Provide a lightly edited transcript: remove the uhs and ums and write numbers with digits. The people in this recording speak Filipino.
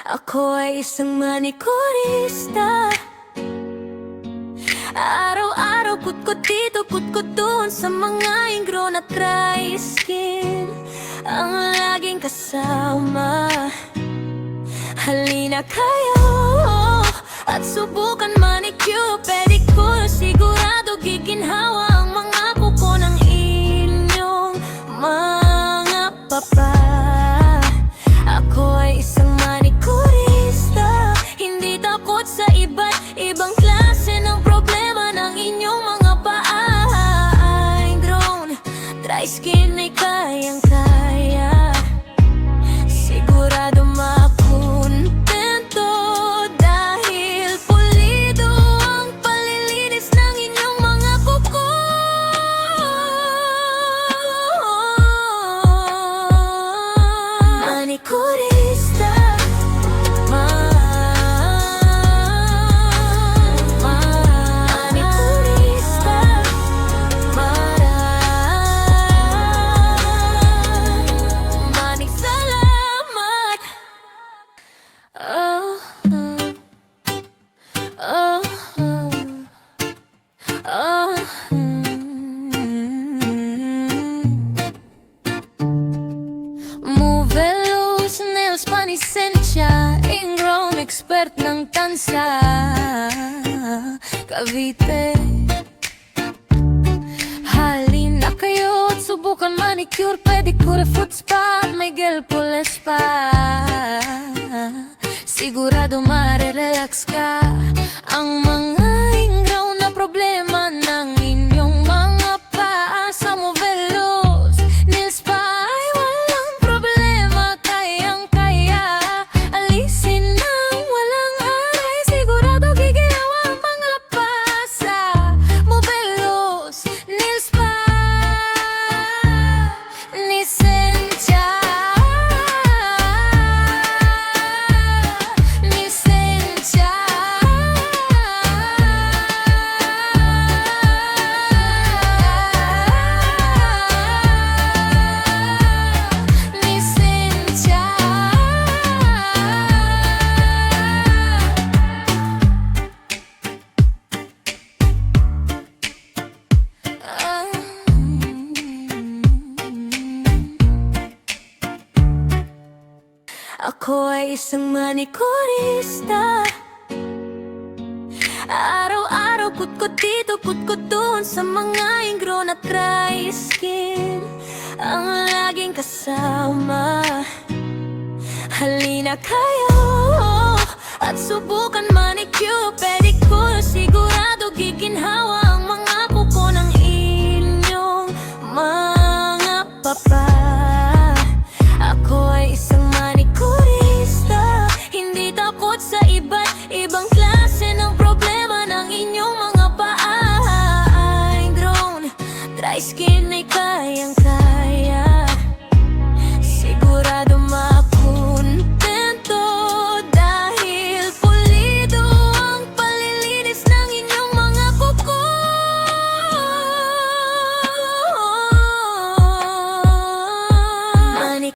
Ako ay isang manikurista. Araw-araw kutkot dito, kutkot doon, sa mga ingrown at dry skin ang laging kasama. Halina kayo at subukan manicure, pedicure. Sigurado giginhawa ang mga kuko ng inyong mga papa. Ako ay isang manikurista, hindi takot sa iba't ibang klase ng problema ng inyong mga paa. Ingrown, dry skin ay kayang-kaya. Sigurado makontento dahil pulido ang palilinis ng inyong mga kuko. Manikurista. Movelos, nails, panisensya, ingrown, expert ng tansa, Cavite. Halina kayo at subukan manicure, pedicure, foot spa, may gel polish pa. Sigurado marerelax ka. Ang mga ingrown na problema ng inyong mga paa sa Movelos nails pa ay walang problema, kayang-kaya alisin ng walang aray. Sigurado giginawa ang mga paa sa Movelos nails pa. Nisensya, nisensya. Ako ay isang manikurista. Araw-araw kutkot dito, kutkot doon, sa mga ingrown at dry skin ang laging kasama. Halina kayo at subukan manicure,